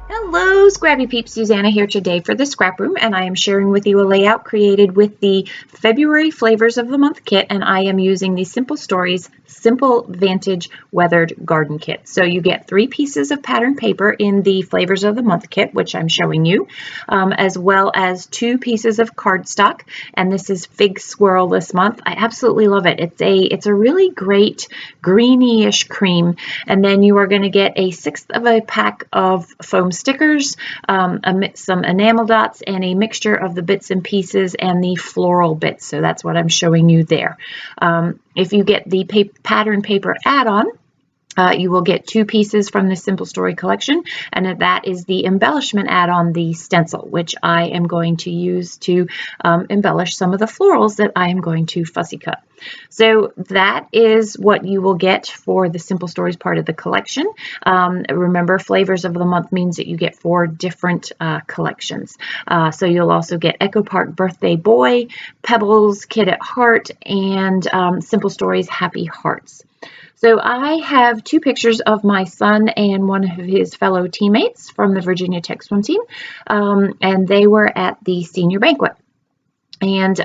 Hello, Scrappy Peeps. Suzanna here today for the Scrap Room, and I am sharing with you a layout created with the February Flavors of the Month kit, and I am using the Simple Stories Simple Vantage Weathered Garden Kit. So you get 3 pieces of pattern paper in the Flavors of the Month kit, which I'm showing you, as well as 2 pieces of cardstock, and this is Fig Swirl this month. I absolutely love it. It's a really great greenish cream, and then you are going to get a 1/6 of a pack of foam stickers, some enamel dots, and a mixture of the bits and pieces and the floral bits. So that's what I'm showing you there. If you get the pattern paper add-on, you will get 2 pieces from the Simple Story collection, and that is the embellishment add-on, the stencil, which I am going to use to embellish some of the florals that I am going to fussy cut. So that is what you will get for the Simple Stories part of the collection. Remember, Flavors of the Month means that you get 4 different collections. So you'll also get Echo Park Birthday Boy, Pebbles Kid at Heart, and Simple Stories Happy Hearts. So I have 2 pictures of my son and one of his fellow teammates from the Virginia Tech swim team, and they were at the senior banquet. And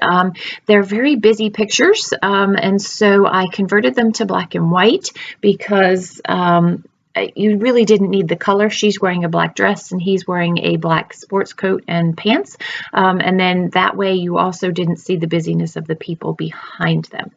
they're very busy pictures, and so I converted them to black and white because you really didn't need the color. She's wearing a black dress and he's wearing a black sports coat and pants. And then that way you also didn't see the busyness of the people behind them.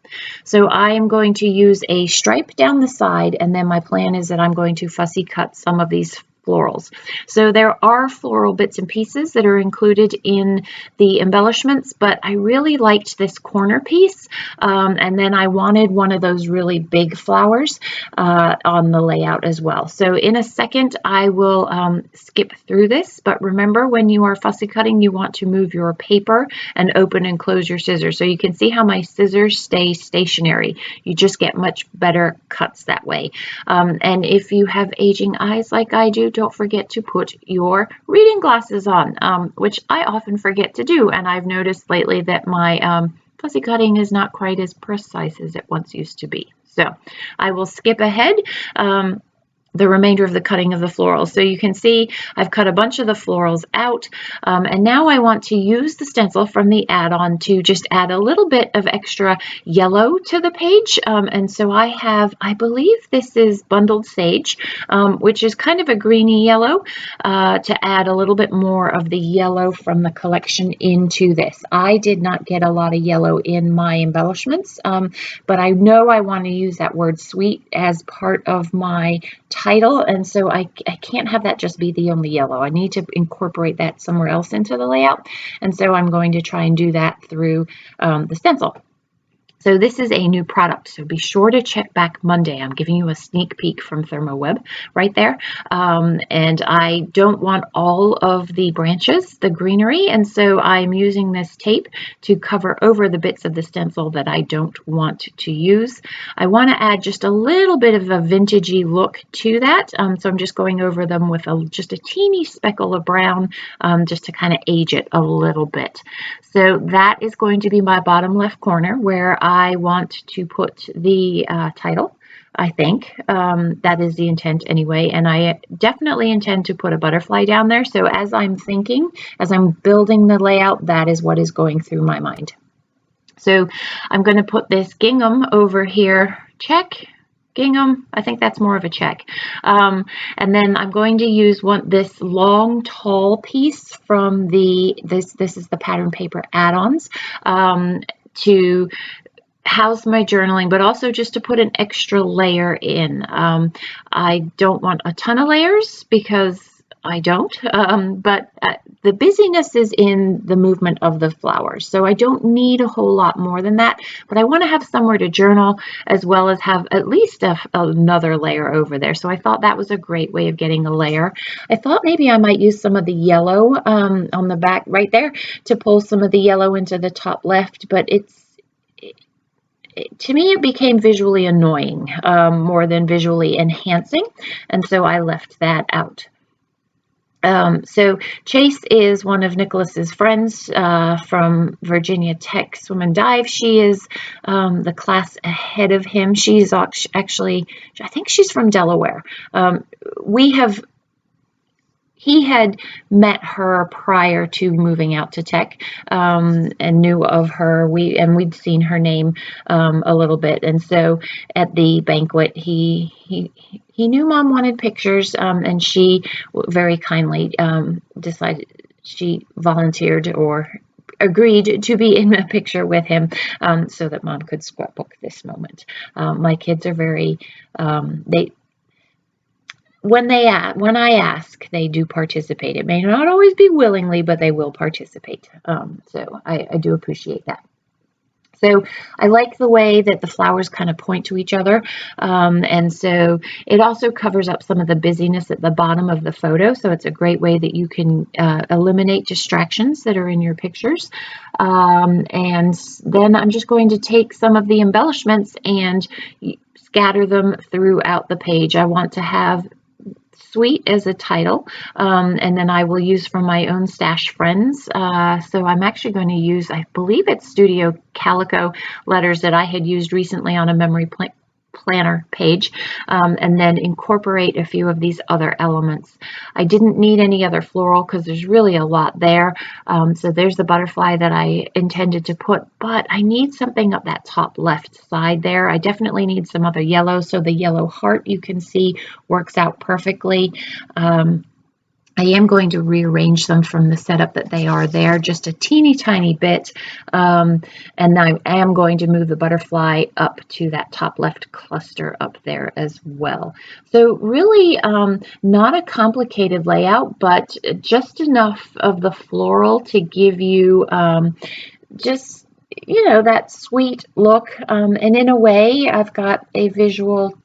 So I am going to use a stripe down the side, and then my plan is that I'm going to fussy cut some of these florals. So there are floral bits and pieces that are included in the embellishments, but I really liked this corner piece, and then I wanted one of those really big flowers on the layout as well. So in a second I will skip through this, but remember, when you are fussy cutting, you want to move your paper and open and close your scissors. So you can see how my scissors stay stationary. You just get much better cuts that way. And if you have aging eyes like I do, don't forget to put your reading glasses on, which I often forget to do. And I've noticed lately that my fussy cutting is not quite as precise as it once used to be. So I will skip ahead. The remainder of the cutting of the florals. So you can see I've cut a bunch of the florals out, and now I want to use the stencil from the add-on to just add a little bit of extra yellow to the page. And so I believe this is Bundled Sage, which is kind of a greeny yellow, to add a little bit more of the yellow from the collection into this. I did not get a lot of yellow in my embellishments, but I know I want to use that word sweet as part of my title, and so I can't have that just be the only yellow. I need to incorporate that somewhere else into the layout, and so I'm going to try and do that through the stencil. So this is a new product, so be sure to check back Monday. I'm giving you a sneak peek from ThermoWeb right there. And I don't want all of the branches, the greenery, and so I'm using this tape to cover over the bits of the stencil that I don't want to use. I want to add just a little bit of a vintagey look to that, so I'm just going over them with just a teeny speckle of brown, just to kind of age it a little bit. So that is going to be my bottom left corner where I want to put the title. I think that is the intent anyway, and I definitely intend to put a butterfly down there. So as I'm thinking, as I'm building the layout, that is what is going through my mind. So I'm going to put this gingham over here. Check. Gingham, I think that's more of a check. And then I'm going to use this long, tall piece from this is the pattern paper add-ons, to house my journaling, but also just to put an extra layer in. I don't want a ton of layers because I don't, but the busyness is in the movement of the flowers. So I don't need a whole lot more than that, but I want to have somewhere to journal as well as have at least another layer over there. So I thought that was a great way of getting a layer. I thought maybe I might use some of the yellow on the back right there to pull some of the yellow into the top left, but to me, it became visually annoying more than visually enhancing, and so I left that out. So Chase is one of Nicholas's friends from Virginia Tech Swim and Dive. She is the class ahead of him. She's actually, I think she's from Delaware. He had met her prior to moving out to Tech, and knew of her. We'd seen her name a little bit, and so at the banquet, he knew Mom wanted pictures, and she very kindly decided she volunteered or agreed to be in a picture with him, so that Mom could scrapbook this moment. My kids are very they when I ask, they do participate. It may not always be willingly, but they will participate. So I do appreciate that. So I like the way that the flowers kind of point to each other. And so it also covers up some of the busyness at the bottom of the photo. So it's a great way that you can eliminate distractions that are in your pictures. And then I'm just going to take some of the embellishments and scatter them throughout the page. I want to have Sweet as a title, and then I will use from my own stash friends. So I'm actually going to use, I believe it's Studio Calico letters that I had used recently on a memory planner page, and then incorporate a few of these other elements. I didn't need any other floral because there's really a lot there. So there's the butterfly that I intended to put, but I need something up that top left side there. I definitely need some other yellow. So the yellow heart you can see works out perfectly. I am going to rearrange them from the setup that they are there just a teeny tiny bit, and I am going to move the butterfly up to that top left cluster up there as well. So really not a complicated layout, but just enough of the floral to give you just, that sweet look, and in a way I've got a visual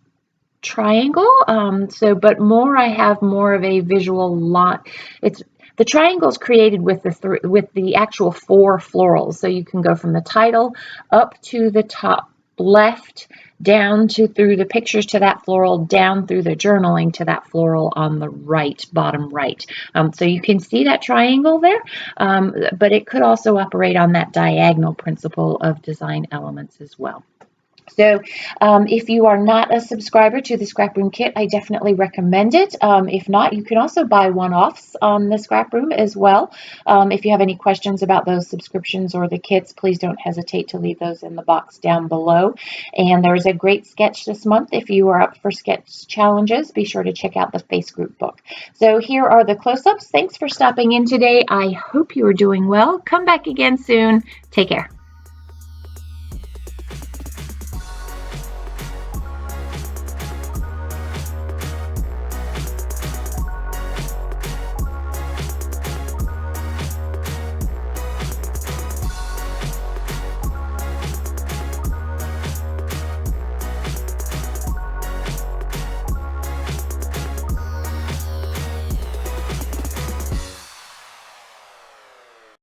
triangle, but I have more of a visual line. It's the triangle is created with the actual 4 florals, so you can go from the title up to the top left, down through the pictures to that floral, down through the journaling to that floral on the right, bottom right. So you can see that triangle there, but it could also operate on that diagonal principle of design elements as well. So if you are not a subscriber to the ScrapRoom kit, I definitely recommend it. If not, you can also buy one-offs on the ScrapRoom as well. If you have any questions about those subscriptions or the kits, please don't hesitate to leave those in the box down below. And there's a great sketch this month. If you are up for sketch challenges, be sure to check out the Face Group book. So here are the close-ups. Thanks for stopping in today. I hope you are doing well. Come back again soon. Take care.